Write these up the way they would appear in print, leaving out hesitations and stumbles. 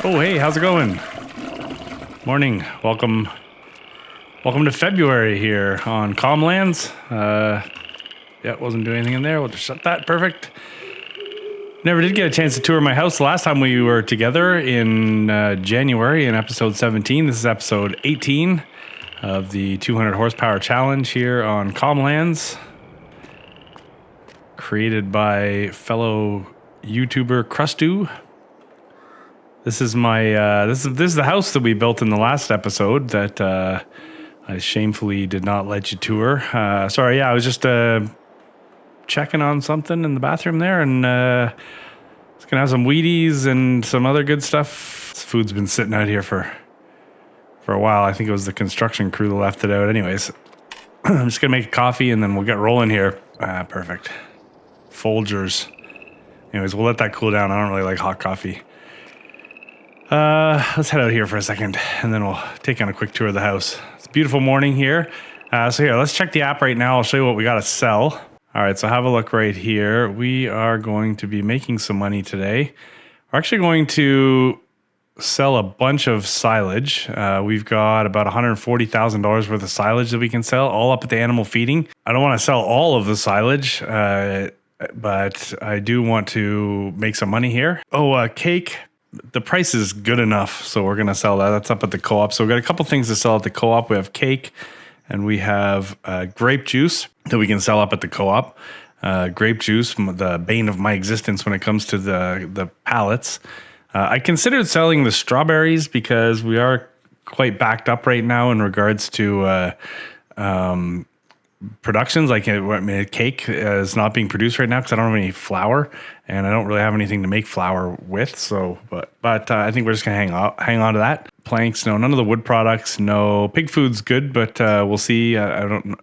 Oh, hey, how's it going? Morning. Welcome to February here on Comlands. Yeah, wasn't doing anything in there. We'll just shut that. Perfect. Never did get a chance to tour my house. The last time we were together in January in episode 17. This is episode 18 of the 200 horsepower challenge here on Comlands, created by fellow YouTuber Crustu. This is my this is the house that we built in the last episode that I shamefully did not let you tour. Sorry, yeah, I was just checking on something in the bathroom there, and it's gonna have some Wheaties and some other good stuff. This food's been sitting out here for a while. I think it was the construction crew that left it out. Anyways, I'm just gonna make a coffee and then we'll get rolling here. Perfect. Folgers. Anyways, we'll let that cool down. I don't really like hot coffee. Let's head out here for a second and then we'll take on a quick tour of the house. It's a beautiful morning here. So here, let's check the app right now. I'll show you what we got to sell. All right, so have a look right here. We are going to be making some money today. We're actually going to sell a bunch of silage. We've got about $140,000 worth of silage that we can sell, all up at the animal feeding. I don't want to sell all of the silage, but I do want to make some money here. Oh, cake. The price is good enough, so we're going to sell that. That's up at the co-op. So we've got a couple things to sell at the co-op. We have cake, and we have grape juice that we can sell up at the co-op. Grape juice, the bane of my existence when it comes to the pallets. I considered selling the strawberries because we are quite backed up right now in regards to productions. Like cake is not being produced right now because I don't have any flour and I don't really have anything to make flour with. So, but I think we're just gonna hang on to that. Planks, no, none of the wood products. No, pig food's good, but we'll see. We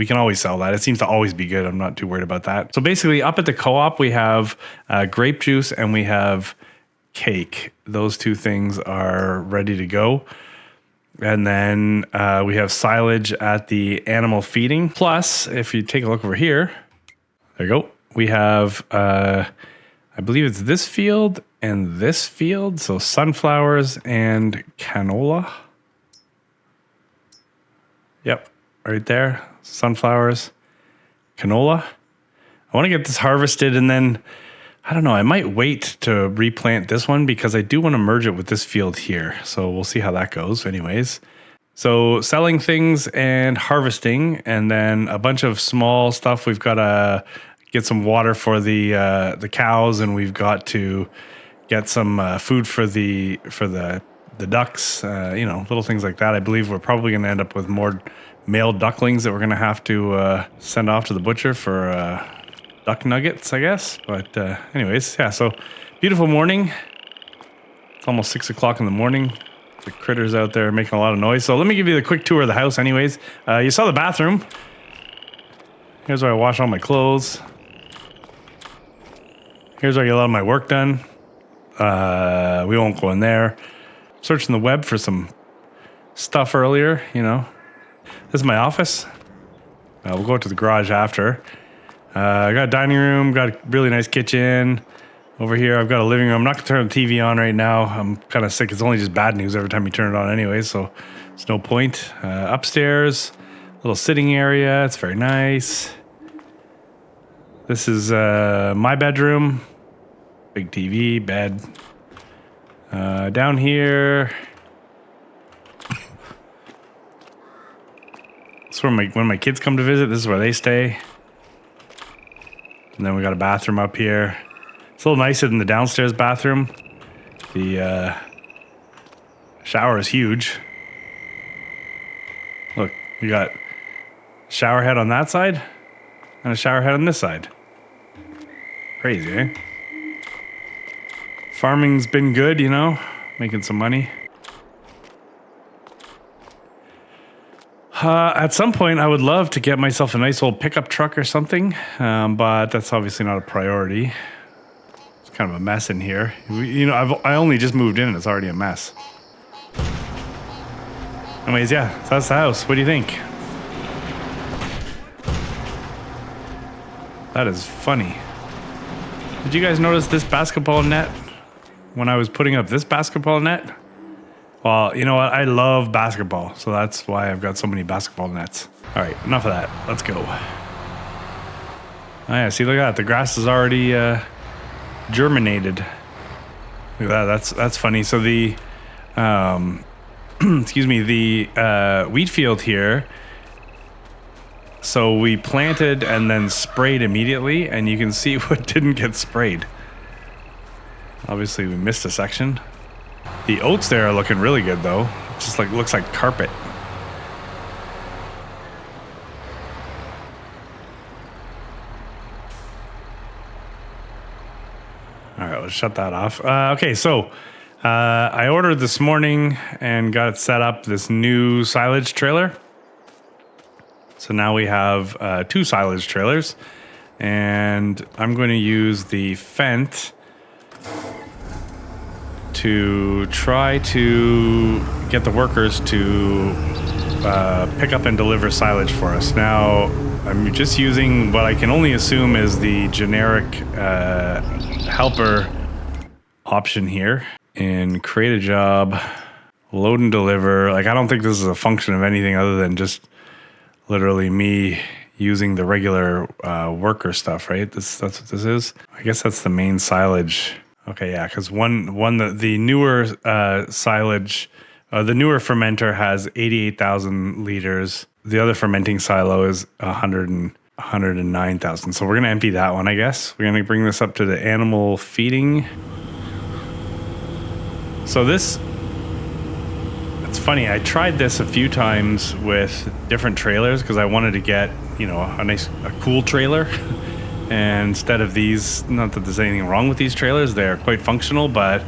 can always sell that. It seems to always be good. I'm not too worried about that. So basically, up at the co-op, we have grape juice and we have cake. Those two things are ready to go. And then we have silage at the animal feeding. Plus, if you take a look over here, there you go. We have, I believe it's this field and this field. So sunflowers and canola. Yep, right there. Sunflowers, canola. I want to get this harvested and then, I don't know, I might wait to replant this one because I do want to merge it with this field here. So we'll see how that goes anyways. So selling things and harvesting, and then a bunch of small stuff. We've got to get some water for the cows, and we've got to get some food for the ducks, little things like that. I believe we're probably going to end up with more male ducklings that we're going to have to send off to the butcher for duck nuggets, I guess. But anyways, yeah, so beautiful morning. It's almost 6 o'clock in the morning. The critters out there making a lot of noise. So let me give you the quick tour of the house anyways. You saw the bathroom. Here's where I wash all my clothes. Here's where I get a lot of my work done. We won't go in there. Searching the web for some stuff earlier, This is my office. We'll go to the garage after. I got a dining room, got a really nice kitchen. Over here, I've got a living room. I'm not going to turn the TV on right now. I'm kind of sick. It's only just bad news every time you turn it on anyway, so it's no point. Upstairs, little sitting area. It's very nice. This is my bedroom. Big TV, bed. Down here, it's where when my kids come to visit. This is where they stay. And then we got a bathroom up here. It's a little nicer than the downstairs bathroom. The shower is huge. Look, we got a shower head on that side and a shower head on this side. Crazy, eh? Farming's been good, making some money. At some point, I would love to get myself a nice old pickup truck or something, but that's obviously not a priority. It's kind of a mess in here. I only just moved in and it's already a mess. Anyways, yeah, so that's the house. What do you think? That is funny. Did you guys notice this basketball net when I was putting up this basketball net. Well, you know what? I love basketball, so that's why I've got so many basketball nets. All right, enough of that. Let's go. Oh yeah, see, look at that. The grass is already germinated. Look at that. That's funny. So the excuse me, the wheat field here. So we planted and then sprayed immediately, and you can see what didn't get sprayed. Obviously, we missed a section. The oats there are looking really good, though. It just like looks like carpet. All right, let's shut that off. Okay, so I ordered this morning and got it set up, this new silage trailer. So now we have 2 silage trailers, and I'm going to use the Fendt to try to get the workers to pick up and deliver silage for us. Now, I'm just using what I can only assume is the generic helper option here. And create a job, load and deliver. Like, I don't think this is a function of anything other than just literally me using the regular worker stuff, right? That's what this is. I guess that's the main silage. Okay, yeah, because the newer silage, the newer fermenter has 88,000 liters. The other fermenting silo is 109,000. So we're gonna empty that one, I guess. We're gonna bring this up to the animal feeding. So this, it's funny. I tried this a few times with different trailers because I wanted to get, you know, a cool trailer. And instead of these, not that there's anything wrong with these trailers, they're quite functional, but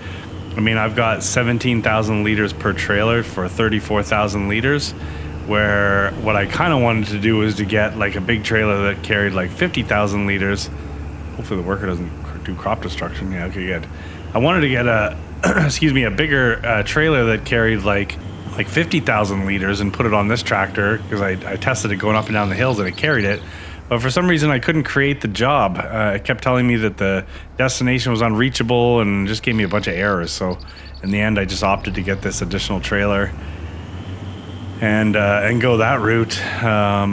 I mean, I've got 17,000 liters per trailer for 34,000 liters, where what I kind of wanted to do was to get like a big trailer that carried like 50,000 liters. Hopefully the worker doesn't do crop destruction. Yeah, okay, good. I wanted to get a, excuse me, a bigger trailer that carried like 50,000 liters and put it on this tractor because I tested it going up and down the hills and it carried it. But for some reason, I couldn't create the job. It kept telling me that the destination was unreachable and just gave me a bunch of errors. So in the end, I just opted to get this additional trailer and go that route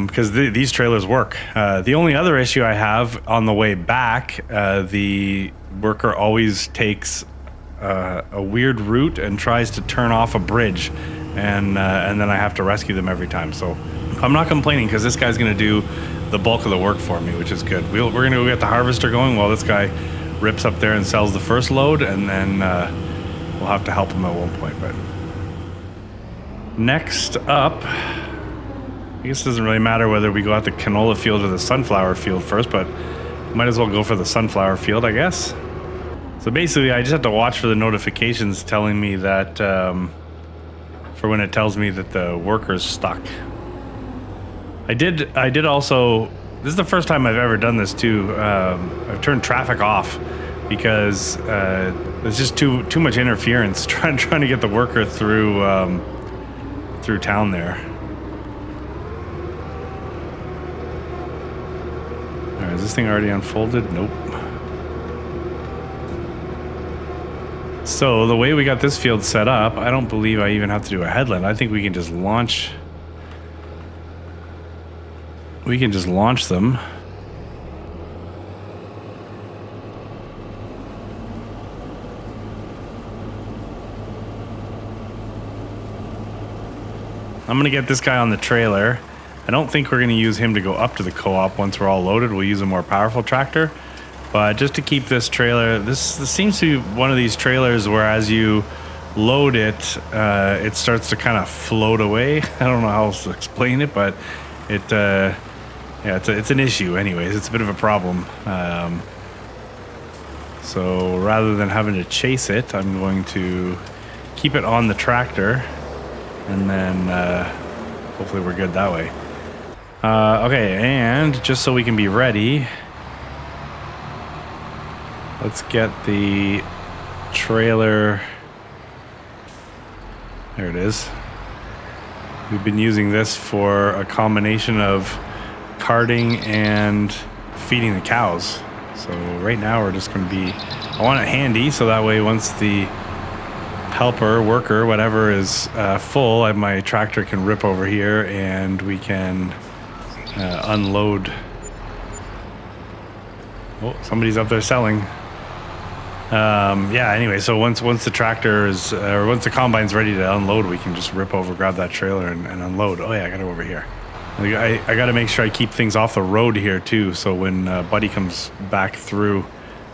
because these trailers work. The only other issue I have on the way back, the worker always takes a weird route and tries to turn off a bridge, and then I have to rescue them every time. So I'm not complaining because this guy's going to do the bulk of the work for me, which is good. We're going to go get the harvester going while this guy rips up there and sells the first load, and then we'll have to help him at one point. But next up, I guess it doesn't really matter whether we go out the canola field or the sunflower field first, but might as well go for the sunflower field, I guess. So basically, I just have to watch for the notifications telling me that, for when it tells me that the worker's stuck. I did also, this is the first time I've ever done this too. I've turned traffic off because there's just too much interference trying to get the worker through town there. All right, is this thing already unfolded? Nope. So the way we got this field set up, I don't believe I even have to do a headland. I think we can just launch. We can just launch them. I'm gonna get this guy on the trailer. I don't think we're gonna use him to go up to the co-op once we're all loaded. We'll use a more powerful tractor. But just to keep this trailer, this seems to be one of these trailers where as you load it, it starts to kind of float away. I don't know how else to explain it, but it's an issue anyways. It's a bit of a problem. So rather than having to chase it, I'm going to keep it on the tractor, and then hopefully we're good that way. Okay, and just so we can be ready, let's get the trailer. There it is. We've been using this for a combination of carting and feeding the cows. So right now we're just going to be, I want it handy so that way once the helper, worker, whatever is full, my tractor can rip over here and we can unload. Oh, somebody's up there selling. Yeah, anyway, so once the tractor is, or once the combine's ready to unload, we can just rip over, grab that trailer and unload. Oh yeah, I got to go over here. I got to make sure I keep things off the road here too, so when Buddy comes back through,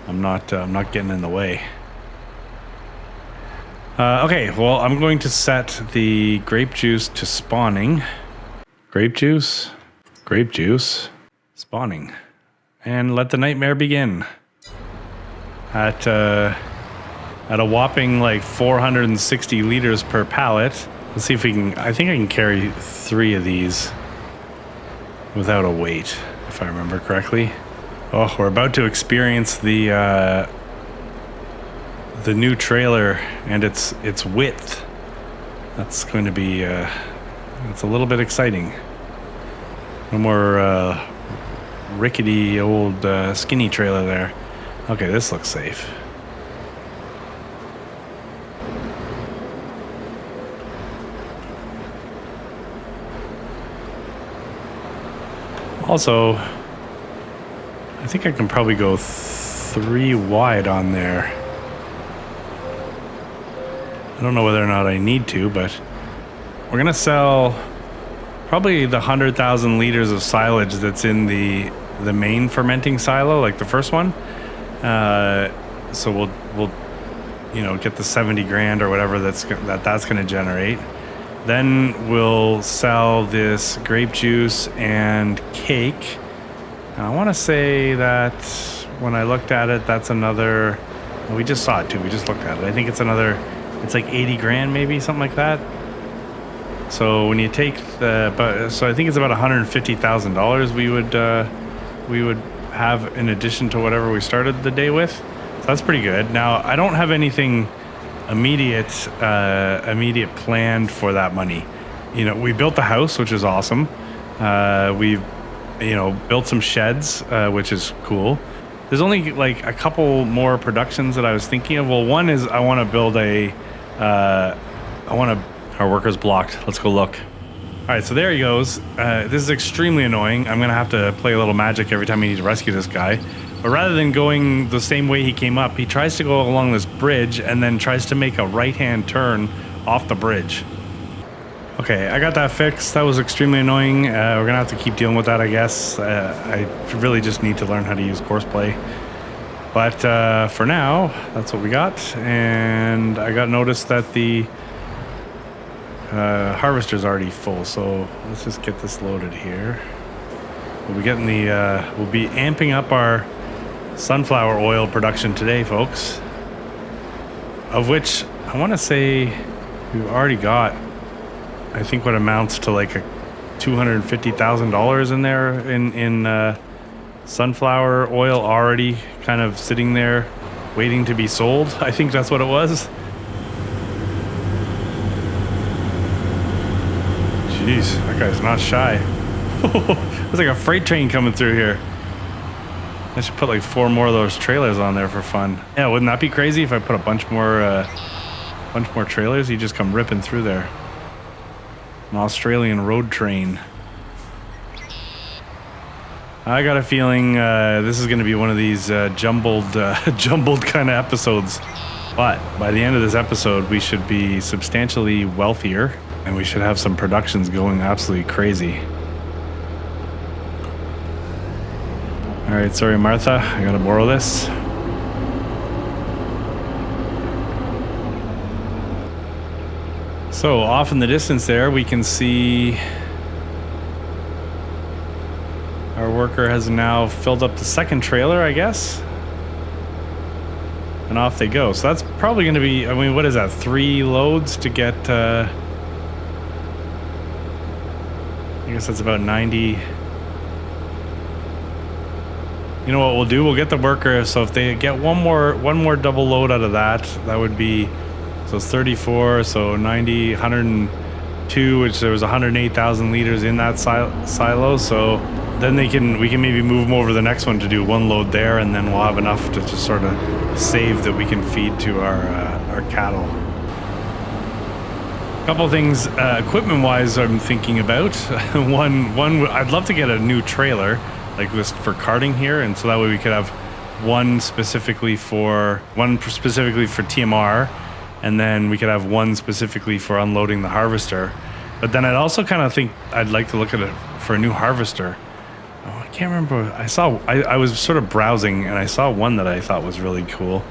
I'm not getting in the way. Okay, well, I'm going to set the grape juice to spawning. Grape juice, spawning, and let the nightmare begin. At a whopping like 460 liters per pallet. Let's see if we can. I think I can carry 3 of these without a weight, if I remember correctly. Oh, we're about to experience the new trailer and its width. That's going to be it's a little bit exciting. No more rickety old skinny trailer there. Okay, this looks safe. Also, I think I can probably go 3 wide on there. I don't know whether or not I need to, but we're gonna sell probably the 100,000 liters of silage that's in the main fermenting silo, like the first one. So we'll get the 70 grand or whatever that's gonna generate. Then we'll sell this grape juice and cake. And I want to say that when I looked at it, that's another. We just saw it too. We just looked at it. I think it's another. It's like 80 grand, maybe something like that. So when you take so I think it's about $150,000 we would have in addition to whatever we started the day with. So that's pretty good. Now I don't have anything immediate planned for that money. We built the house, which is awesome. We've built some sheds, which is cool. There's only like a couple more productions that I was thinking of. Well, one is I want to build our worker's blocked. Let's go look. All right, so there he goes. This is extremely annoying. I'm gonna have to play a little magic every time I need to rescue this guy. But rather than going the same way he came up, he tries to go along this bridge and then tries to make a right-hand turn off the bridge. Okay, I got that fixed. That was extremely annoying. We're gonna have to keep dealing with that, I guess. I really just need to learn how to use course play. But for now, that's what we got. And I got notice that the harvester's already full, so let's just get this loaded here. We'll be getting we'll be amping up our sunflower oil production today, folks. Of which I want to say we've already got, I think, what amounts to like a $250,000 in there in sunflower oil already kind of sitting there waiting to be sold. I think that's what it was. Jeez, that guy's not shy. There's like a freight train coming through here. I should put like 4 more of those trailers on there for fun. Yeah, wouldn't that be crazy if I put a bunch more trailers? You just come ripping through there. An Australian road train. I got a feeling this is going to be one of these jumbled kind of episodes. But by the end of this episode, we should be substantially wealthier, and we should have some productions going absolutely crazy. All right, sorry, Martha. I gotta borrow this. So off in the distance there, we can see our worker has now filled up the second trailer, I guess. And off they go. So that's probably going to be, I mean, what is that? 3 loads to get, I guess that's about 90. You know what we'll do? We'll get the worker. So if they get one more double load out of that, that would be, so it's 34, so 90, 102, which there was 108,000 liters in that silo. So then we can maybe move them over to the next one to do one load there, and then we'll have enough to just sort of save that we can feed to our cattle. A couple of things equipment-wise I'm thinking about. one, I'd love to get a new trailer like this for carting here, and so that way we could have one specifically for TMR, and then we could have one specifically for unloading the harvester. But then I'd also kind of think I'd like to look at it for a new harvester. Oh, I can't remember. I was sort of browsing and I saw one that I thought was really cool.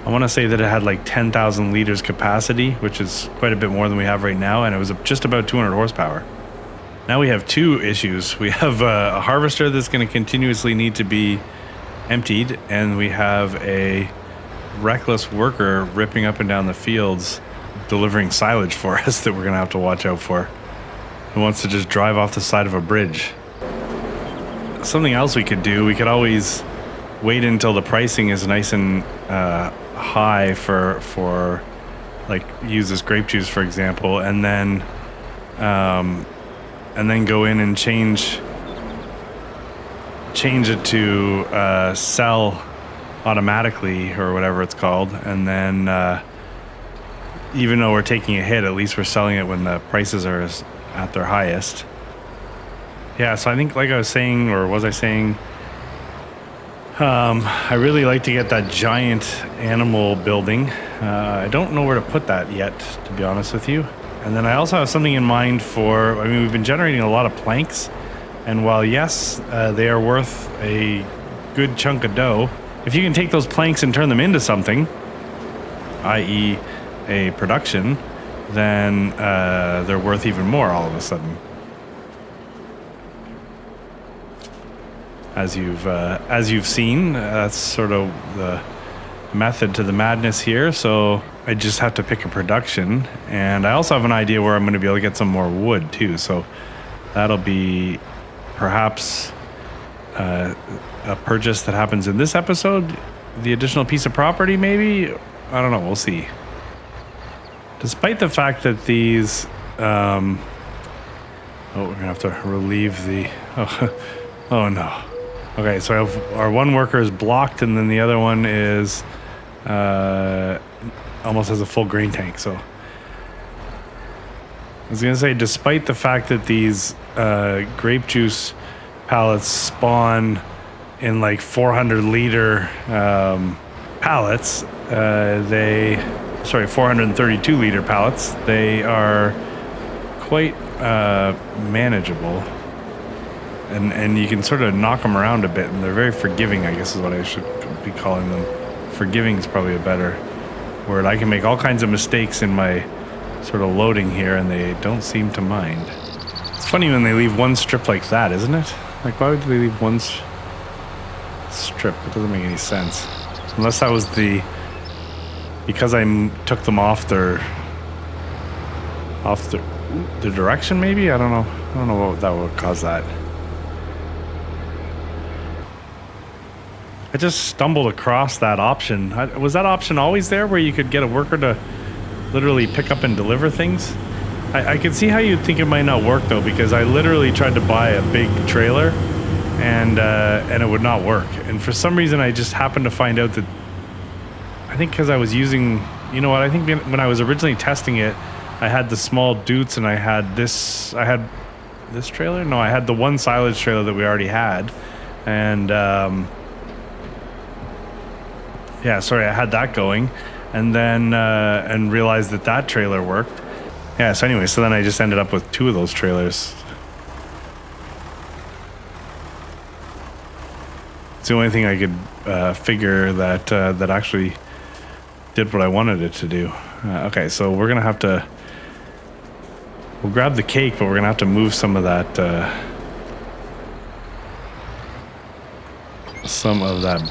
I want to say that it had like 10,000 liters capacity, which is quite a bit more than we have right now, and it was just about 200 horsepower. Now we have two issues. We have a harvester that's going to continuously need to be emptied, and we have a reckless worker ripping up and down the fields delivering silage for us that we're going to have to watch out for, who wants to just drive off the side of a bridge. Something else we could do, we could always wait until the pricing is nice and high for like use this grape juice for example, and then go in and change it to sell automatically or whatever it's called, and then even though we're taking a hit, at least we're selling it when the prices are at their highest. Yeah, so I think, like I was saying, or was I saying, I really like to get that giant animal building. I don't know where to put that yet, to be honest with you. And then I also have something in mind for, we've been generating a lot of planks, and while yes, they are worth a good chunk of dough, if you can take those planks and turn them into something, i.e. a production, then they're worth even more all of a sudden. As you've seen, that's sort of the method to the madness here. So I just have to pick a production, and I also have an idea where I'm going to be able to get some more wood too. So that'll be perhaps a purchase that happens in this episode. The additional piece of property, maybe. I don't know. We'll see. Despite the fact that these, we're gonna have to relieve the. Oh no. Okay, so I have, our one worker is blocked, and then the other one is almost has a full grain tank. So I was gonna say, despite the fact that these grape juice pallets spawn in like 400 liter pallets, 432 liter pallets, they are quite manageable. And you can sort of knock them around a bit, and they're very forgiving, I guess is what I should be calling them. Forgiving is probably a better word. I can make all kinds of mistakes in my sort of loading here, and they don't seem to mind. It's funny when they leave one strip like that, isn't it? Like, why would they leave one strip? It doesn't make any sense. Unless that was because I took them off the direction, maybe? I don't know what that would cause that. I just stumbled across that option. Was that option always there where you could get a worker to literally pick up and deliver things? I could see how you'd think it might not work though, because I literally tried to buy a big trailer and it would not work. And for some reason I just happened to find out that, I think because I was using, you know what, I think when I was originally testing it, I had the small Dutes and I had this trailer? No, I had the one silage trailer that we already had. And I had that going, and then and realized that trailer worked. Yeah, so anyway, so then I just ended up with two of those trailers. It's the only thing I could figure that actually did what I wanted it to do. Okay, so we're gonna have to. We'll grab the cake, but we're gonna have to move some of that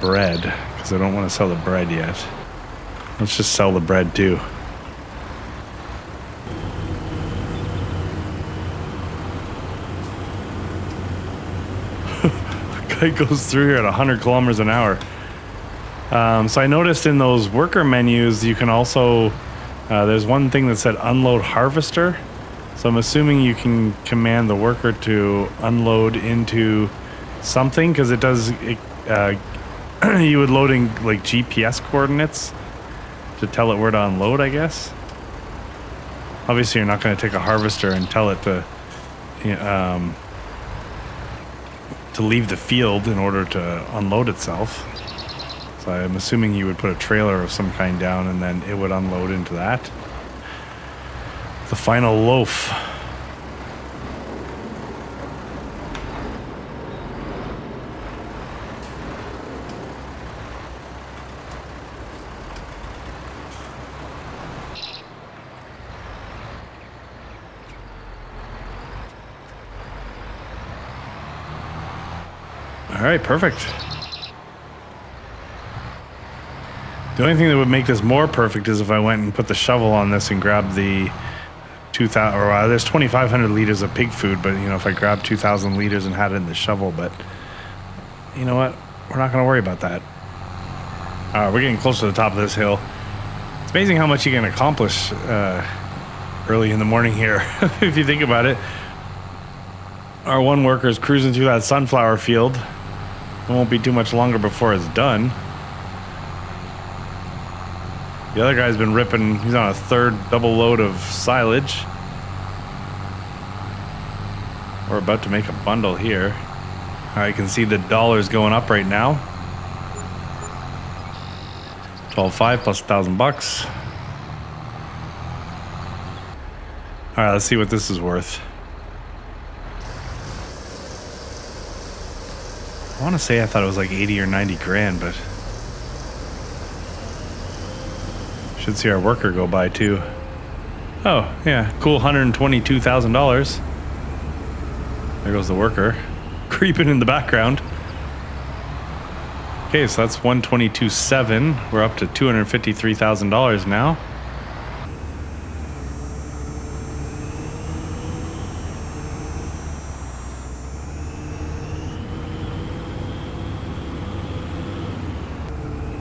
bread, because I don't want to sell the bread yet. Let's just sell the bread too. The guy goes through here at 100 kilometers an hour. So I noticed in those worker menus, you can also, there's one thing that said unload harvester. So I'm assuming you can command the worker to unload into something, because it does. You would load in like GPS coordinates to tell it where to unload, I guess. Obviously, you're not going to take a harvester and tell it to leave the field in order to unload itself. So I'm assuming you would put a trailer of some kind down and then it would unload into that. The final loaf. All right, perfect. The only thing that would make this more perfect is if I went and put the shovel on this and grabbed the 2,000, or there's 2,500 liters of pig food, but you know, if I grabbed 2,000 liters and had it in the shovel, but you know what? We're not going to worry about that. All right, we're getting close to the top of this hill. It's amazing how much you can accomplish early in the morning here, if you think about it. Our one worker is cruising through that sunflower field. It won't be too much longer before it's done. The other guy's been ripping, he's on a third double load of silage. We're about to make a bundle here. All right, you can see the dollars going up right now. 12.5 plus $1,000. All right, let's see what this is worth. I want to say I thought it was like 80 or 90 grand, but should see our worker go by too. Oh, yeah, cool, $122,000. There goes the worker, creeping in the background. Okay, so that's 122.7. We're up to $253,000 now.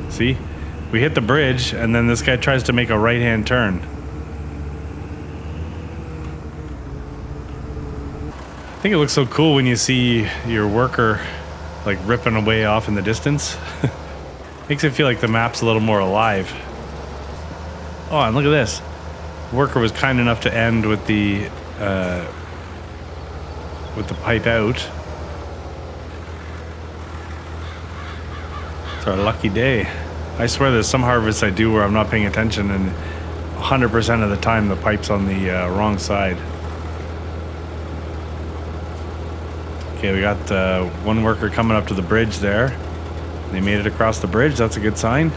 See, we hit the bridge and then this guy tries to make a right-hand turn. I think it looks so cool when you see your worker like ripping away off in the distance. Makes it feel like the map's a little more alive. Oh, and look at this. The worker was kind enough to end with the pipe out. It's our lucky day. I swear there's some harvests I do where I'm not paying attention and 100% of the time the pipe's on the wrong side. Okay, we got one worker coming up to the bridge there. They made it across the bridge. That's a good sign.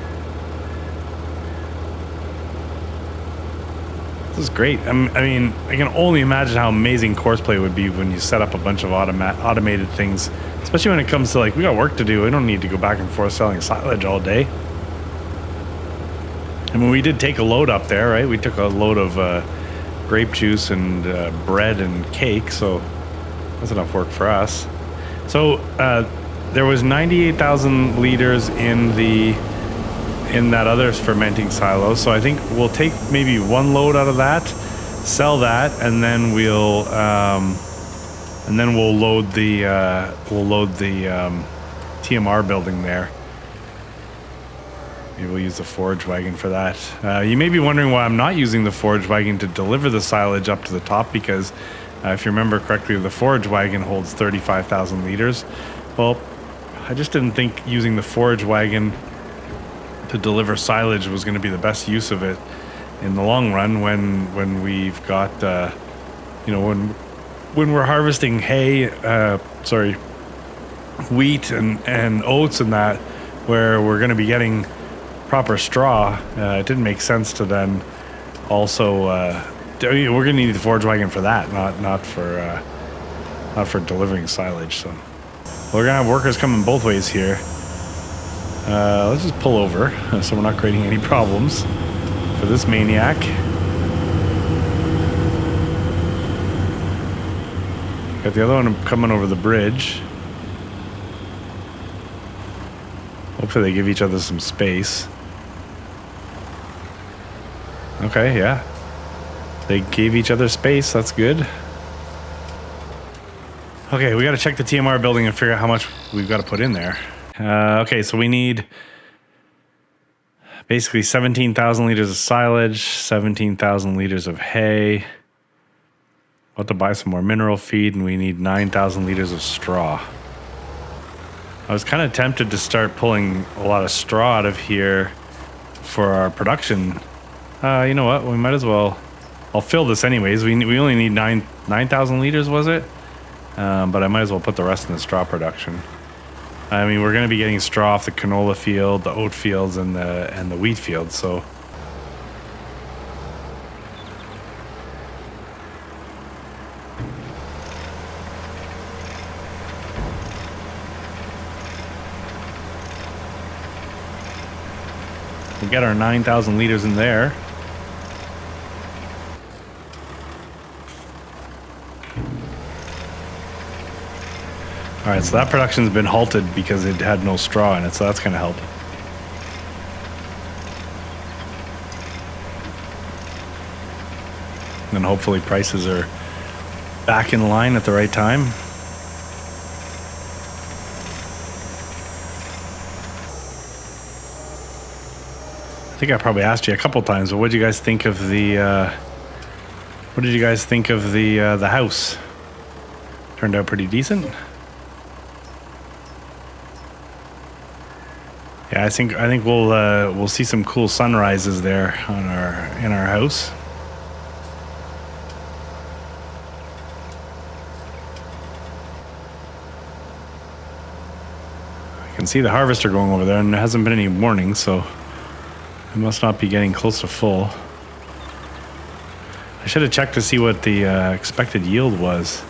This is great. I mean, I can only imagine how amazing courseplay would be when you set up a bunch of automated things, especially when it comes to like, we got work to do. We don't need to go back and forth selling silage all day. I mean, we did take a load up there, right? We took a load of grape juice and bread and cake, so that's enough work for us. So there was 98,000 liters in that other fermenting silo. So I think we'll take maybe one load out of that, sell that, and then we'll load the TMR building there. Maybe we'll use the forage wagon for that. You may be wondering why I'm not using the forage wagon to deliver the silage up to the top, because if you remember correctly, the forage wagon holds 35,000 liters. Well, I just didn't think using the forage wagon to deliver silage was going to be the best use of it in the long run when we've got, when we're harvesting wheat and oats and that, where we're going to be getting proper straw. It didn't make sense to then also we're gonna need the forage wagon for that, not for delivering silage. So we're gonna have workers coming both ways here. Let's just pull over so we're not creating any problems for this maniac. Got the other one coming over the bridge. Hopefully they give each other some space. Okay, yeah. They gave each other space, that's good. Okay, we got to check the TMR building and figure out how much we've got to put in there. Okay, so we need basically 17,000 liters of silage, 17,000 liters of hay. We'll have to buy some more mineral feed, and we need 9,000 liters of straw. I was kind of tempted to start pulling a lot of straw out of here for our production. You know what? We might as well. I'll fill this anyways. We only need 9,000 liters, was it? But I might as well put the rest in the straw production. I mean, we're going to be getting straw off the canola field, the oat fields, and the wheat fields. So we'll get our 9,000 liters in there. All right, so that production's been halted because it had no straw in it, so that's going to help. And hopefully prices are back in line at the right time. I think I probably asked you a couple times, but what did you guys think of the the house? Turned out pretty decent. Yeah, I think we'll see some cool sunrises there in our house. I can see the harvester going over there, and there hasn't been any warnings, so it must not be getting close to full. I should have checked to see what the expected yield was.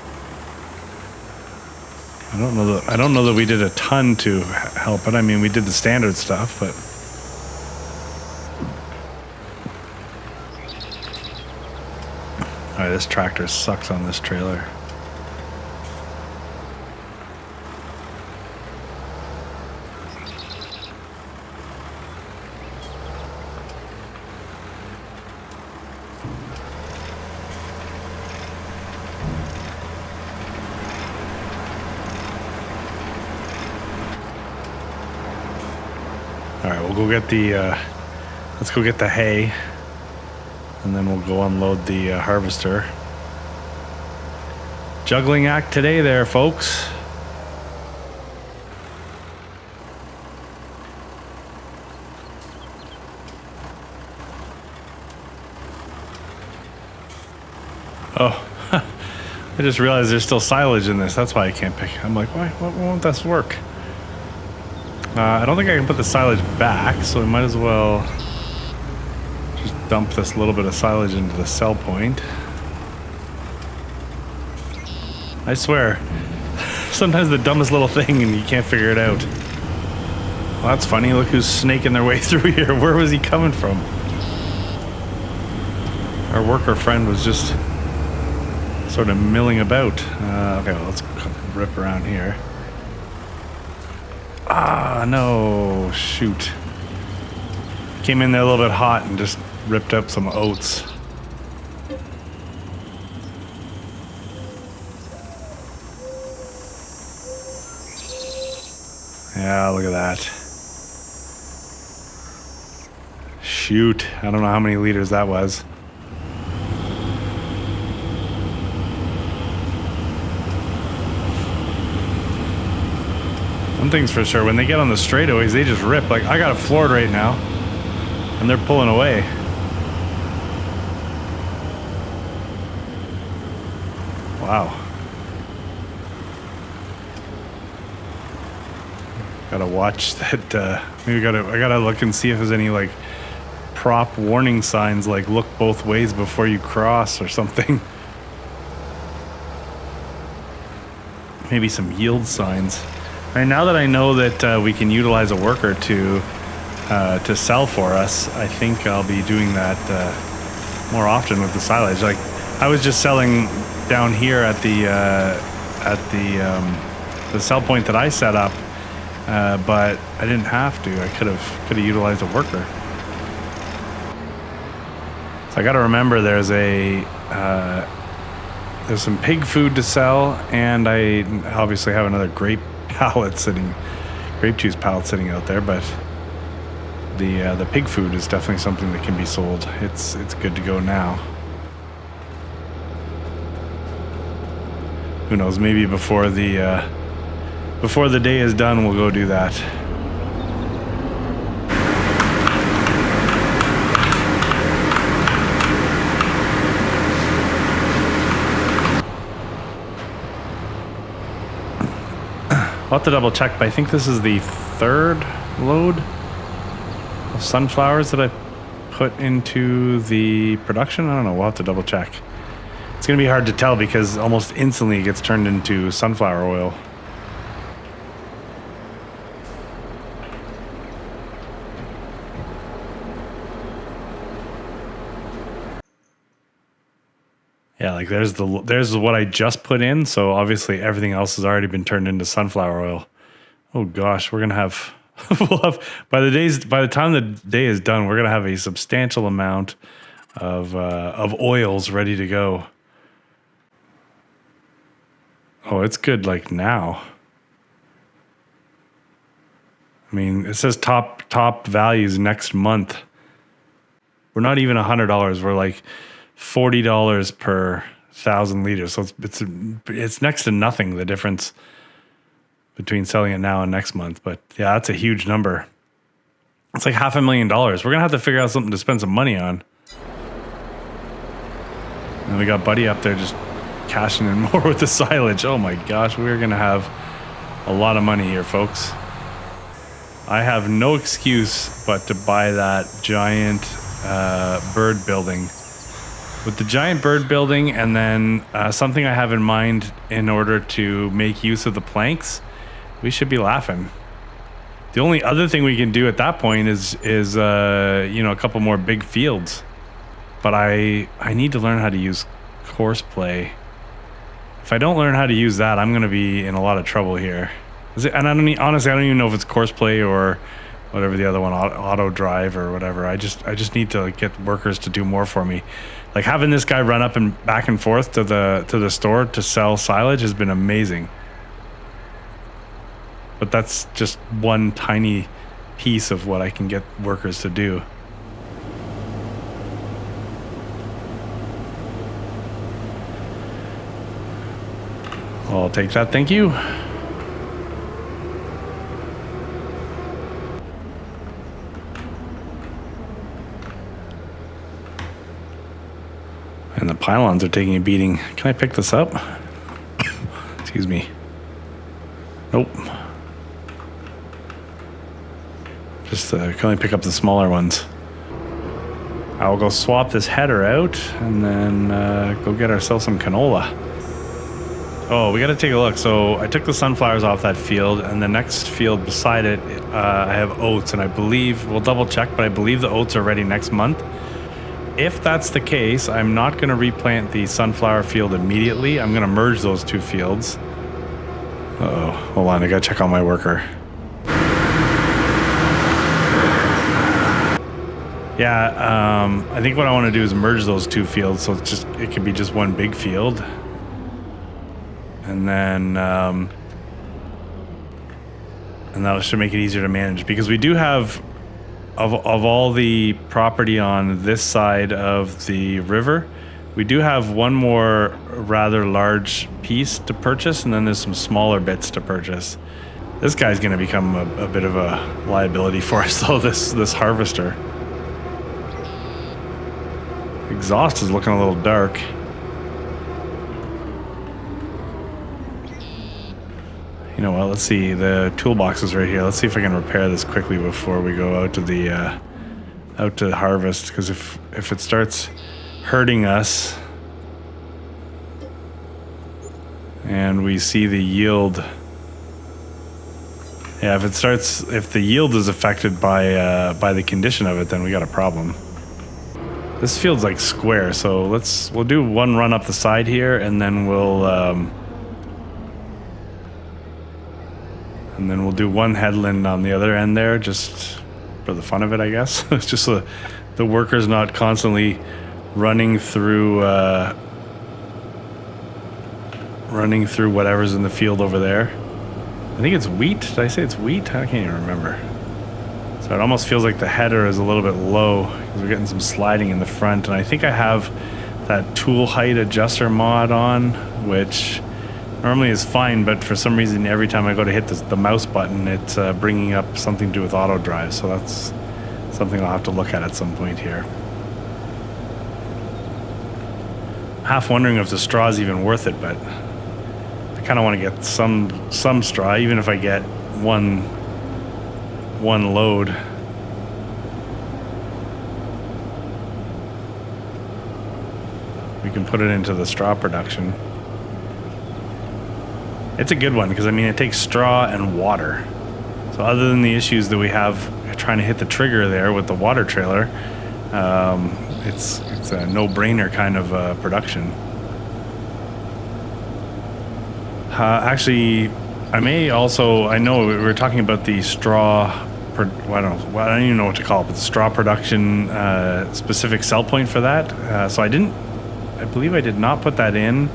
I don't know that we did a ton to help it. I mean, we did the standard stuff, but all right, this tractor sucks on this trailer. All right, we'll go get the, let's go get the hay, and then we'll go unload the harvester. Juggling act today there, folks. Oh, I just realized there's still silage in this. That's why I can't pick. I'm like, why won't this work? I don't think I can put the silage back, so I might as well just dump this little bit of silage into the sell point. I swear, sometimes the dumbest little thing and you can't figure it out. Well, that's funny. Look who's snaking their way through here. Where was he coming from? Our worker friend was just sort of milling about. Okay, well, let's rip around here. Ah, no, shoot. Came in there a little bit hot and just ripped up some oats. Yeah, look at that. Shoot, I don't know how many liters that was. One thing's for sure, when they get on the straightaways, they just rip. Like, I got it floored right now, and they're pulling away. Wow. Gotta watch that, maybe I gotta look and see if there's any, like, prop warning signs, like, look both ways before you cross or something. Maybe some yield signs. Right, now that I know that we can utilize a worker to sell for us, I think I'll be doing that more often with the silage. Like, I was just selling down here at the sell point that I set up, but I didn't have to. I could have utilized a worker. So I got to remember there's there's some pig food to sell, and I obviously have another grape juice pallet sitting out there, but the pig food is definitely something that can be sold. It's good to go now. Who knows, maybe before the day is done, we'll go do that. I'll have to double check, but I think this is the third load of sunflowers that I put into the production. I don't know, we'll have to double check. It's going to be hard to tell because almost instantly it gets turned into sunflower oil. Yeah, like there's what I just put in, so obviously everything else has already been turned into sunflower oil. Oh gosh, we're gonna have by the time the day is done, we're gonna have a substantial amount of oils ready to go. Oh, it's good like now. I mean, it says top values next month. We're not even $100. We're like $40 per 1,000 liters. So it's next to nothing, the difference between selling it now and next month. But yeah, that's a huge number. It's like $500,000. We're gonna have to figure out something to spend some money on. And we got Buddy up there just cashing in more with the silage. Oh my gosh, we're gonna have a lot of money here, folks. I have no excuse but to buy that giant bird building. With the giant bird building and then something I have in mind in order to make use of the planks, we should be laughing. The only other thing we can do at that point is a couple more big fields. But I need to learn how to use course play. If I don't learn how to use that, I'm going to be in a lot of trouble here. And honestly, I don't even know if it's course play or whatever the other one, auto drive or whatever. I just need to get workers to do more for me. Like having this guy run up and back and forth to the store to sell silage has been amazing. But that's just one tiny piece of what I can get workers to do. I'll take that, thank you. And the pylons are taking a beating. Can I pick this up? Excuse me. Nope. Just can only pick up the smaller ones. I'll go swap this header out and then go get ourselves some canola. Oh, we got to take a look. So I took the sunflowers off that field, and the next field beside it, I have oats, and I believe, we'll double check, but I believe the oats are ready next month. If that's the case, I'm not going to replant the sunflower field immediately. I'm going to merge those two fields. Uh-oh, hold on, I got to check on my worker. Yeah, I think what I want to do is merge those two fields, so it could be just one big field. And then, and that should make it easier to manage, because we do have, of all the property on this side of the river, we do have one more rather large piece to purchase, and then there's some smaller bits to purchase. This guy's going to become a bit of a liability for us, though, this harvester. Exhaust is looking a little dark. You know what, let's see, the toolbox is right here. Let's see if I can repair this quickly before we go out to the out to harvest, because if it starts hurting us and we see the yield, yeah, if the yield is affected by the condition of it, then we got a problem. This field's like square, so we'll do one run up the side here, and then we'll do one headland on the other end there, just for the fun of it, I guess. It's just the workers not constantly running through running through whatever's in the field over there. I think it's wheat. Did I say it's wheat? I can't even remember. So it almost feels like the header is a little bit low because we're getting some sliding in the front. And I think I have that tool height adjuster mod on, which normally is fine, but for some reason every time I go to hit the mouse button, it's bringing up something to do with auto drive. So that's something I'll have to look at some point here. Half wondering if the straw is even worth it, but I kind of want to get some straw, even if I get one load. We can put it into the straw production. It's a good one because I mean it takes straw and water. So other than the issues that we have trying to hit the trigger there with the water trailer, it's a no-brainer kind of production. Actually, I know we were talking about the straw, I don't even know what to call it, but the straw production specific sell point for that. So I believe I did not put that in.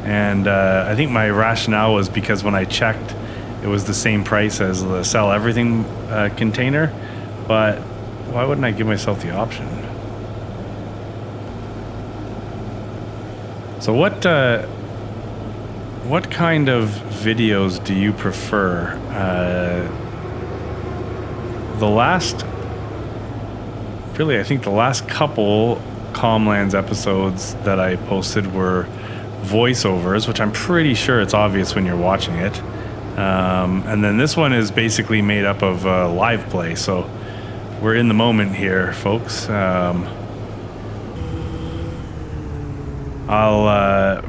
And I think my rationale was because when I checked, it was the same price as the sell everything container. But why wouldn't I give myself the option? So what kind of videos do you prefer? I think the last couple Calmlands episodes that I posted were voiceovers, which I'm pretty sure it's obvious when you're watching it. And then this one is basically made up of live play. So we're in the moment here, folks.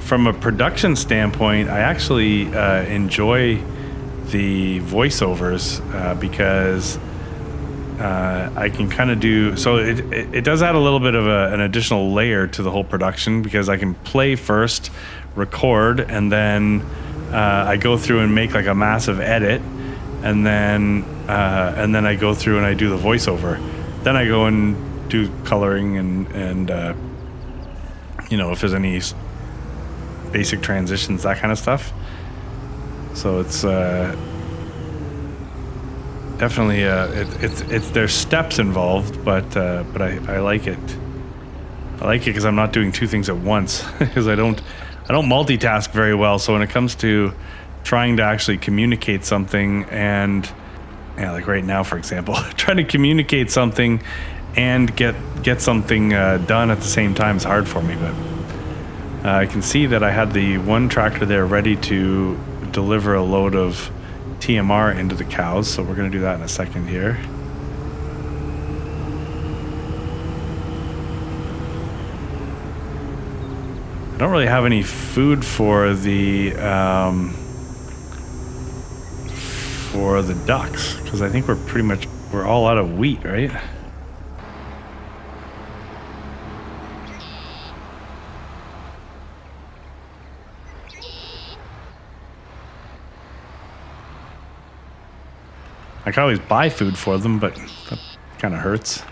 From a production standpoint, I actually enjoy the voiceovers because I can kind of do, so it does add a little bit of an additional layer to the whole production because I can play first, record, and then I go through and make like a massive edit, and then I go through and I do the voiceover. Then I go and do coloring and if there's any basic transitions, that kind of stuff. So it's definitely it's there's steps involved, but I like it. I like it because I'm not doing two things at once because I don't multitask very well. So when it comes to trying to actually communicate something and like right now, for example, trying to communicate something and get something done at the same time is hard for me. But I can see that I had the one tractor there ready to deliver a load of TMR into the cows, so we're going to do that in a second here. I don't really have any food for the ducks because I think we're all out of wheat, right? I can always buy food for them, but that kind of hurts.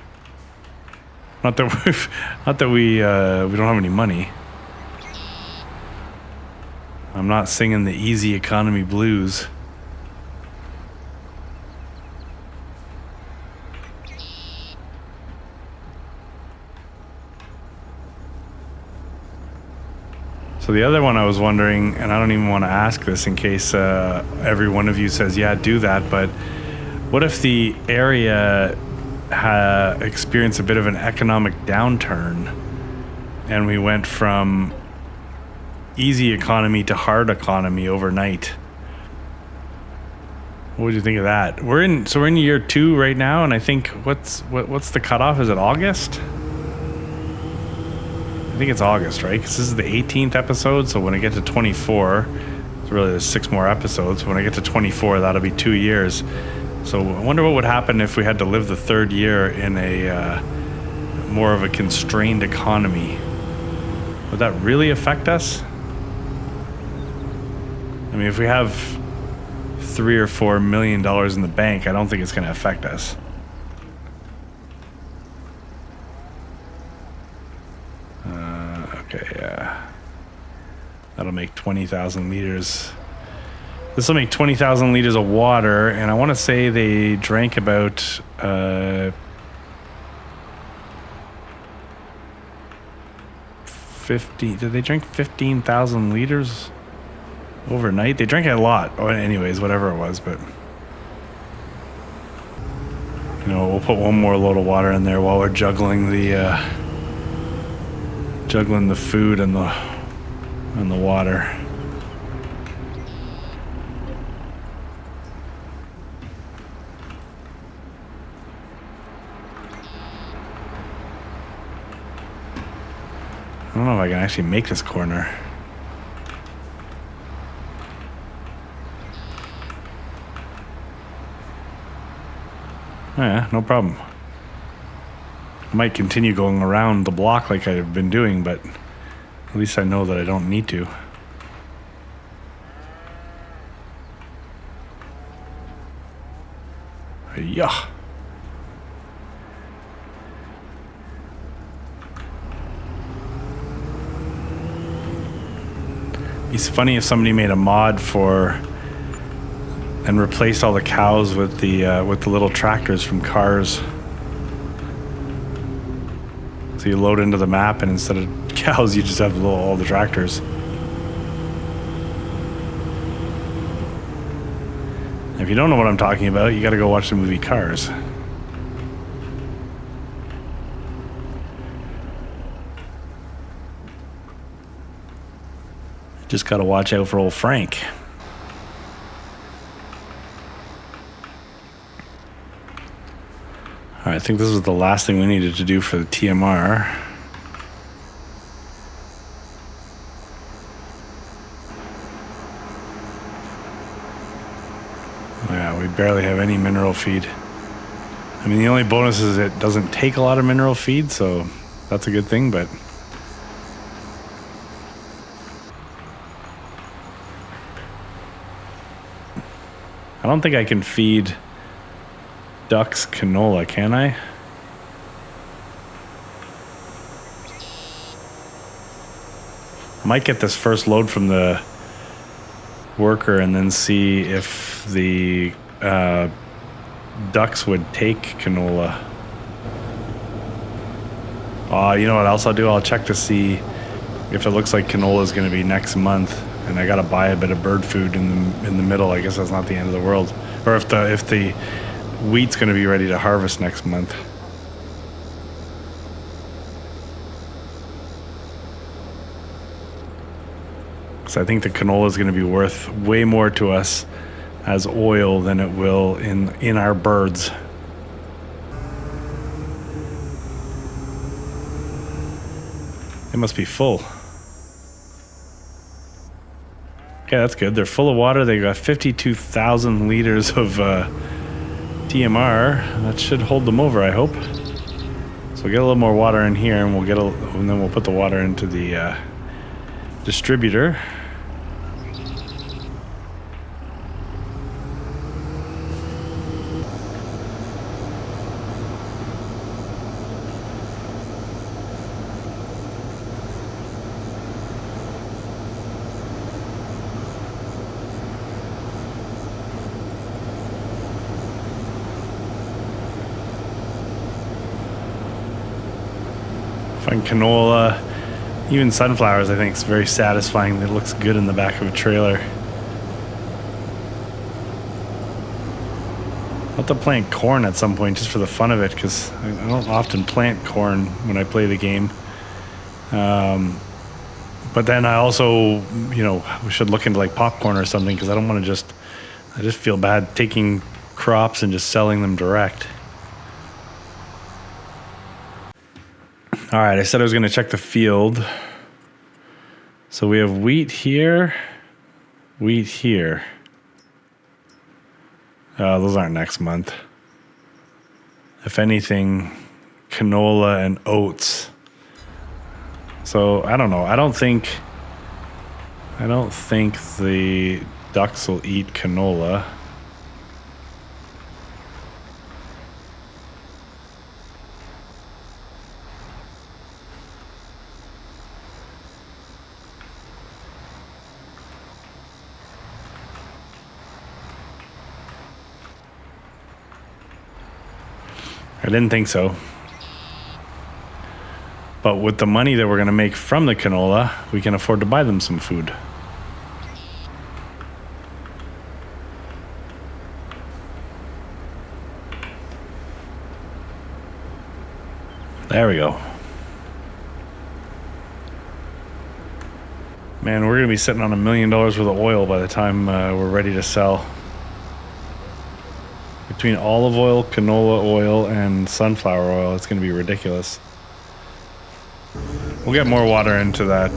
Not that we don't have any money. I'm not singing the easy economy blues. So the other one I was wondering, and I don't even want to ask this in case every one of you says, yeah, do that, but what if the area experienced a bit of an economic downturn and we went from easy economy to hard economy overnight? What would you think of that? We're in year 2 right now, and I think what's the cutoff? Is it August? I think it's August, right? Because this is the 18th episode, so when I get to 24, it's really there's 6 more episodes. When I get to 24, that'll be 2 years. So I wonder what would happen if we had to live the 3rd year in a more of a constrained economy. Would that really affect us? I mean, if we have $3 or $4 million in the bank, I don't think it's going to affect us. Okay, yeah. That'll make 20,000 liters. This will make 20,000 liters of water, and I want to say they drank about 50. Did they drink 15,000 liters overnight? They drank a lot. Oh, anyways, whatever it was, but we'll put one more load of water in there while we're juggling the food and the water. I don't know if I can actually make this corner. Oh yeah, no problem. I might continue going around the block like I've been doing, but at least I know that I don't need to. Yeah. It's funny if somebody made a mod for and replaced all the cows with the little tractors from Cars. So you load into the map, and instead of cows, you just have all the tractors. If you don't know what I'm talking about, you got to go watch the movie Cars. Just got to watch out for old Frank. All right, I think this was the last thing we needed to do for the TMR. Yeah, we barely have any mineral feed. I mean, the only bonus is it doesn't take a lot of mineral feed, so that's a good thing, but I don't think I can feed ducks canola, can I? I might get this first load from the worker and then see if the ducks would take canola. You know what else I'll do? I'll check to see if it looks like canola is going to be next month, and I got to buy a bit of bird food in the middle. I guess that's not the end of the world. Or if the wheat's going to be ready to harvest next month. Because I think the canola is going to be worth way more to us as oil than it will in our birds. They must be full. Okay, that's good. They're full of water. They got 52,000 liters of TMR. That should hold them over, I hope. So we'll get a little more water in here, and then we'll put the water into the distributor. Find canola, even sunflowers, I think it's very satisfying. It looks good in the back of a trailer. I'll have to plant corn at some point just for the fun of it, because I don't often plant corn when I play the game. But then I also, we should look into like popcorn or something, because I don't want to I just feel bad taking crops and just selling them direct. All right, I said I was going to check the field. So we have wheat here, wheat here. Those aren't next month. If anything, canola and oats. So I don't know. I don't think the ducks will eat canola. I didn't think so. But with the money that we're going to make from the canola, we can afford to buy them some food. There we go. Man, we're going to be sitting on $1 million worth of oil by the time we're ready to sell. Between olive oil, canola oil, and sunflower oil, it's going to be ridiculous. We'll get more water into that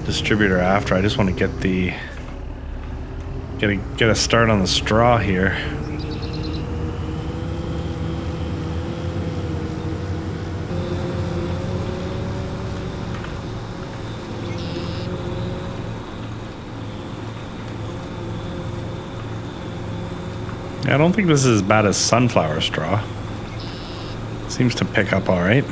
distributor after. I just want to get the get a start on the straw here. I don't think this is as bad as sunflower straw. Seems to pick up all right.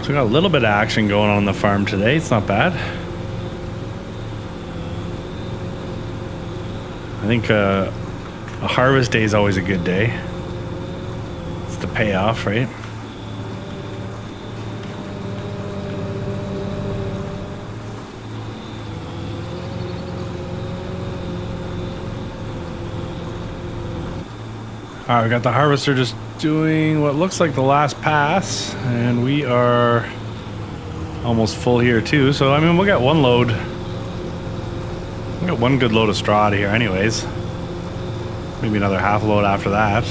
So we got a little bit of action going on the farm today. It's not bad. I think a harvest day is always a good day. It's the payoff, right? All right, we got the harvester just doing what looks like the last pass, and we are almost full here too. So I mean, we'll get one load. We'll get one good load of straw out of here anyways. Maybe another half load after that.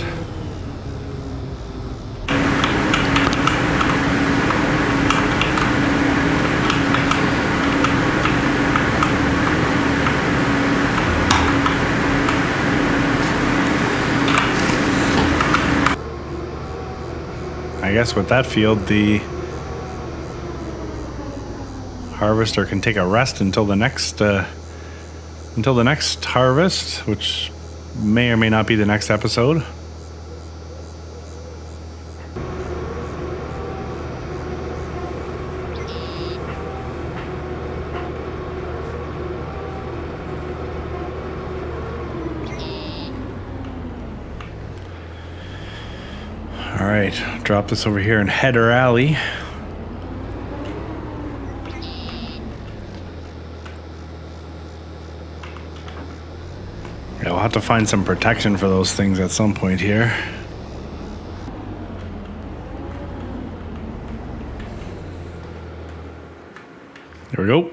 I guess with that field, the harvester can take a rest until the next harvest, which may or may not be the next episode. All right, drop this over here in Header Alley. Yeah, we'll have to find some protection for those things at some point here. There we go.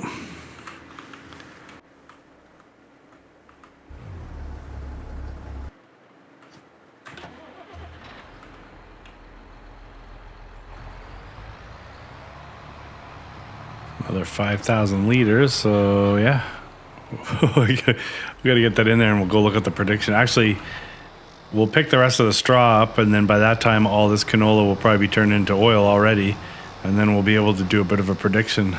Another 5,000 liters, so yeah. We got to get that in there and we'll go look at the prediction. Actually, we'll pick the rest of the straw up, and then by that time, all this canola will probably be turned into oil already, and then we'll be able to do a bit of a prediction.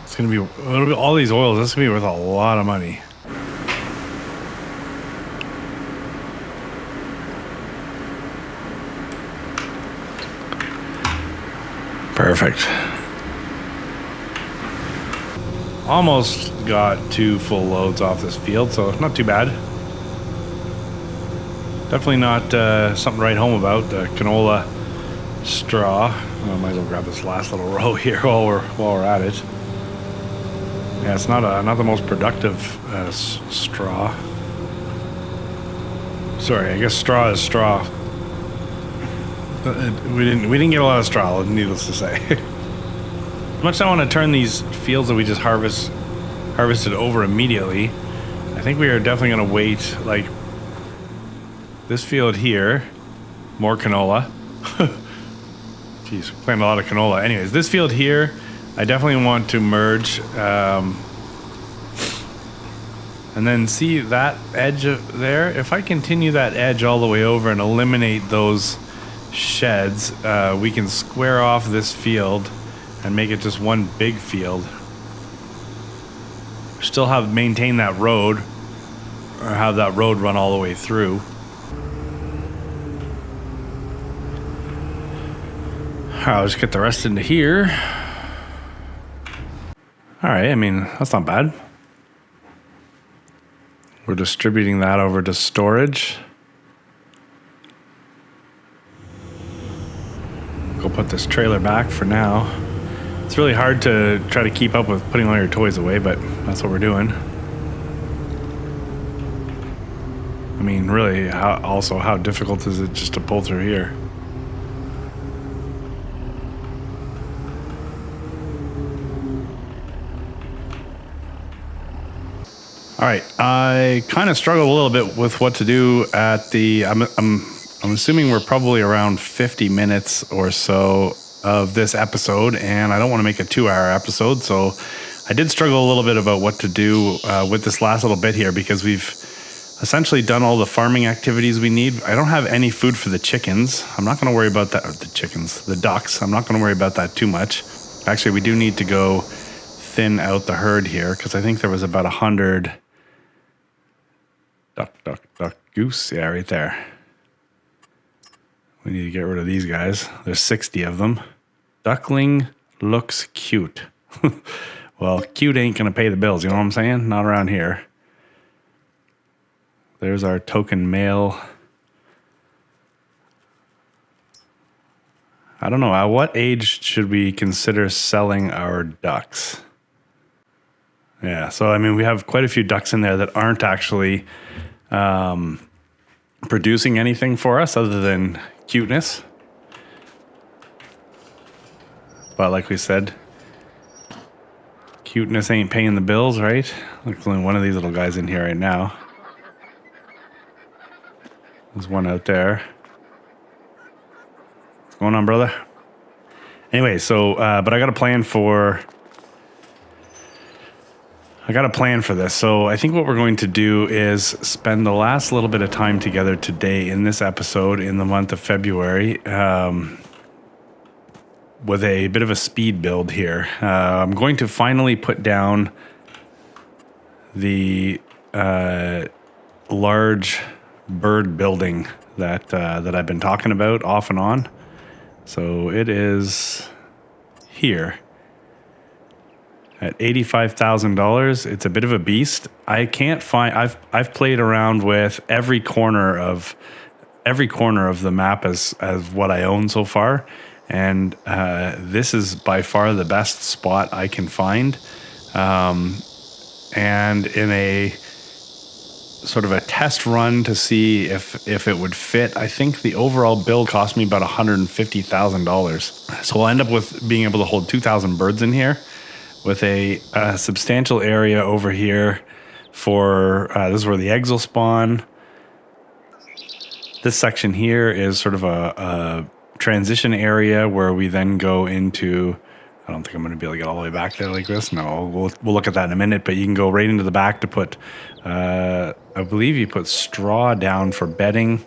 It's going to be all these oils, that's going to be worth a lot of money. Perfect. Almost got 2 full loads off this field, so not too bad. Definitely not something to write home about. The canola straw. I might as well grab this last little row here while we're at it. Yeah, it's not the most productive straw. Sorry, I guess straw is straw. We didn't get a lot of straw, needless to say. As much as I want to turn these fields that we just harvested over immediately, I think we are definitely going to wait. Like this field here, more canola. Jeez, we're planting a lot of canola. Anyways, this field here, I definitely want to merge. And then see that edge there? If I continue that edge all the way over and eliminate those sheds, we can square off this field and make it just one big field. Still maintain that road, or have that road run all the way through. I'll just get the rest into here. All right, I mean, that's not bad. We're distributing that over to storage. Go put this trailer back for now. It's really hard to try to keep up with putting all your toys away, but that's what we're doing. I mean, really, how difficult is it just to pull through here? All right, I kind of struggled a little bit with what to do at the. I'm assuming we're probably around 50 minutes or so of this episode, and I don't want to make a 2-hour episode, so I did struggle a little bit about what to do with this last little bit here, because we've essentially done all the farming activities we need. I don't have any food for the chickens. I'm not going to worry about that. The ducks. I'm not going to worry about that too much. Actually, we do need to go thin out the herd here, because I think there was about 100 duck, goose. Yeah, right there. We need to get rid of these guys. There's 60 of them. Duckling looks cute. Well, cute ain't going to pay the bills, you know what I'm saying? Not around here. There's our token male. I don't know. At what age should we consider selling our ducks? Yeah, so I mean, we have quite a few ducks in there that aren't actually producing anything for us other than cuteness. But like we said, cuteness ain't paying the bills, right? There's only one of these little guys in here right now. There's one out there. What's going on, brother? Anyway, so, but I got a plan for this. So I think what we're going to do is spend the last little bit of time together today in this episode in the month of February with a bit of a speed build here. I'm going to finally put down the large bird building that I've been talking about off and on. So it is here. At $85,000, it's a bit of a beast. I can't find. I've played around with every corner of the map as what I own so far, and this is by far the best spot I can find. And in a sort of a test run to see if it would fit, I think the overall build cost me about $150,000. So we'll end up with being able to hold 2,000 birds in here, with a substantial area over here for, this is where the eggs will spawn. This section here is sort of a transition area where we then go into, I don't think I'm going to be able to get all the way back there like this. No, we'll look at that in a minute, but you can go right into the back to put, I believe you put straw down for bedding.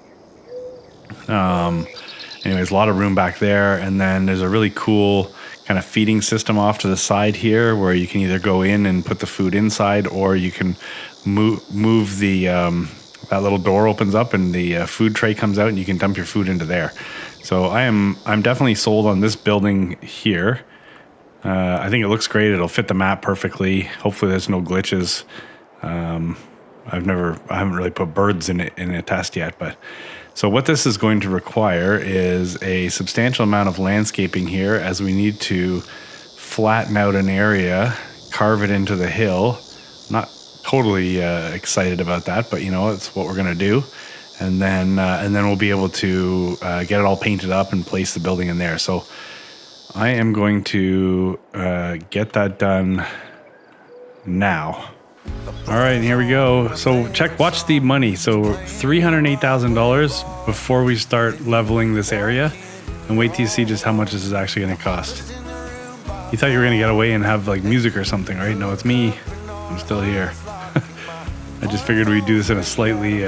Anyways, a lot of room back there. And then there's a really cool kind of feeding system off to the side here where you can either go in and put the food inside, or you can move the that little door opens up and the food tray comes out and you can dump your food into there. So I'm definitely sold on this building here. I think it looks great. It'll fit the map perfectly. Hopefully there's no glitches. I haven't really put birds in a test yet, but so what this is going to require is a substantial amount of landscaping here, as we need to flatten out an area, carve it into the hill. Not totally excited about that, but it's what we're going to do. And then we'll be able to get it all painted up and place the building in there. So I am going to get that done now. All right, here we go. So watch the money. So $308,000 before we start leveling this area, and wait till you see just how much this is actually going to cost. You thought you were going to get away and have like music or something, right? No, it's me. I'm still here. I just figured we'd do this in a slightly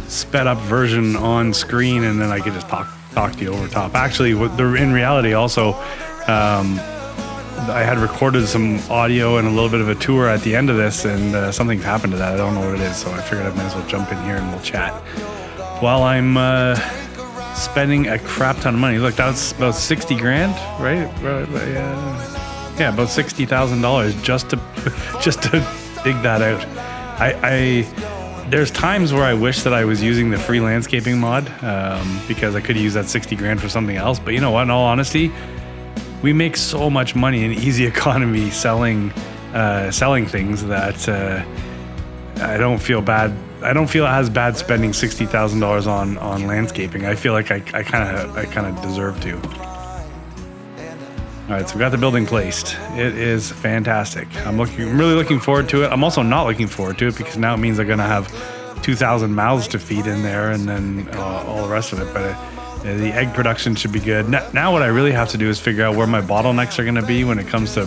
sped up version on screen, and then I could just talk to you over top. Actually, in reality also, I had recorded some audio and a little bit of a tour at the end of this, and something's happened to that. I don't know what it is, so I figured I might as well jump in here and we'll chat while I'm spending a crap ton of money. Look, that's about 60 grand, right? Yeah. Yeah, about $60,000 just to just to dig that out. I there's times where I wish that I was using the free landscaping mod because I could use that 60 grand for something else. But you know what? In all honesty, we make so much money in easy economy selling things that I don't feel bad. I don't feel as bad spending $60,000 on landscaping. I feel like I kind of deserve to. All right, so we got the building placed. It is fantastic. I'm really looking forward to it. I'm also not looking forward to it because now it means I'm gonna have 2,000 mouths to feed in there, and then all the rest of it. But the egg production should be good. Now what I really have to do is figure out where my bottlenecks are gonna be when it comes to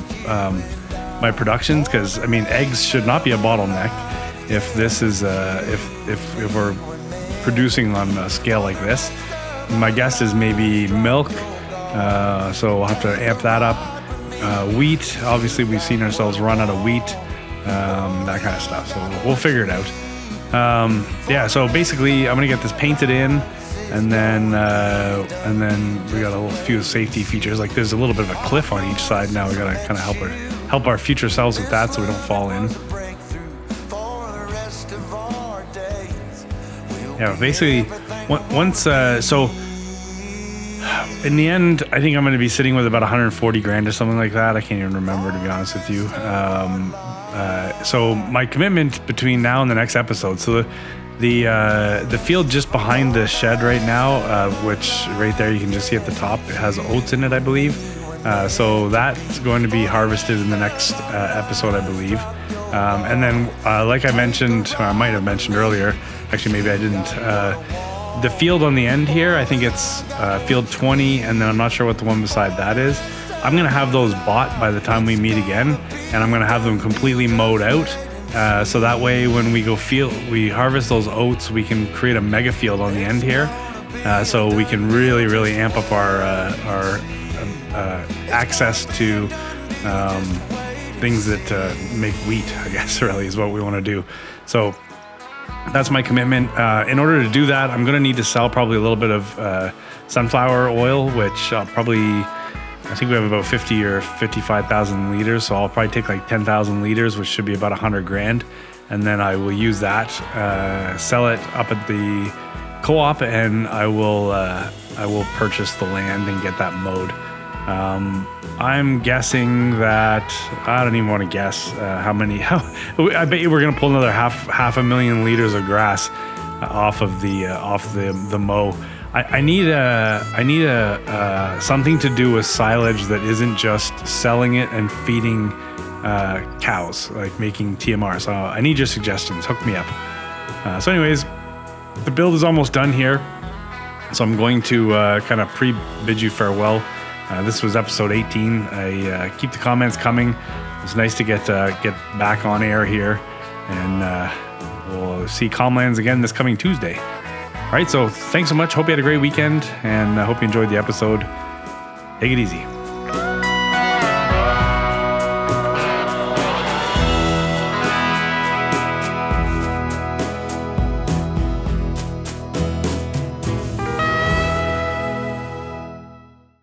my productions, because I mean, eggs should not be a bottleneck if this is if we're producing on a scale like this. My guess is maybe milk. So we'll have to amp that up. Wheat, obviously we've seen ourselves run out of wheat, that kind of stuff. So we'll figure it out. Yeah, so basically I'm gonna get this painted in, and then we got a few safety features. Like there's a little bit of a cliff on each side now. We gotta kind of help our future selves with that so we don't fall in. Yeah, basically once so in the end, I think I'm going to be sitting with about 140 grand or something like that. I can't even remember, to be honest with you. So my commitment between now and the next episode. So the field just behind the shed right now, which right there you can just see at the top, it has oats in it, I believe. So that's going to be harvested in the next episode, I believe. And then, like I mentioned, or I might have mentioned earlier, actually maybe I didn't. The field on the end here, I think it's field 20, and then I'm not sure what the one beside that is. I'm going to have those bought by the time we meet again, and I'm going to have them completely mowed out. So that way when we we harvest those oats, we can create a mega field on the end here. So we can really, really amp up our access to things that make wheat, I guess, really is what we want to do. So that's my commitment. In order to do that, I'm going to need to sell probably a little bit of sunflower oil, which I think we have about 50 or 55,000 liters. So I'll probably take like 10,000 liters, which should be about 100 grand. And then I will use that, sell it up at the co-op, and I will purchase the land and get that mowed. I'm guessing that I don't even want to guess how I bet you we're gonna pull another half a million liters of grass off the mow. I need something to do with silage that isn't just selling it and feeding cows, like making TMR. So I need your suggestions. Hook me up. So anyways, the build is almost done here. So I'm going to kind of pre-bid you farewell. This was episode 18. I keep the comments coming. It's nice to get back on air here, and we'll see Calmlands again this coming Tuesday. All right, so thanks so much. Hope you had a great weekend, and I hope you enjoyed the episode. Take it easy.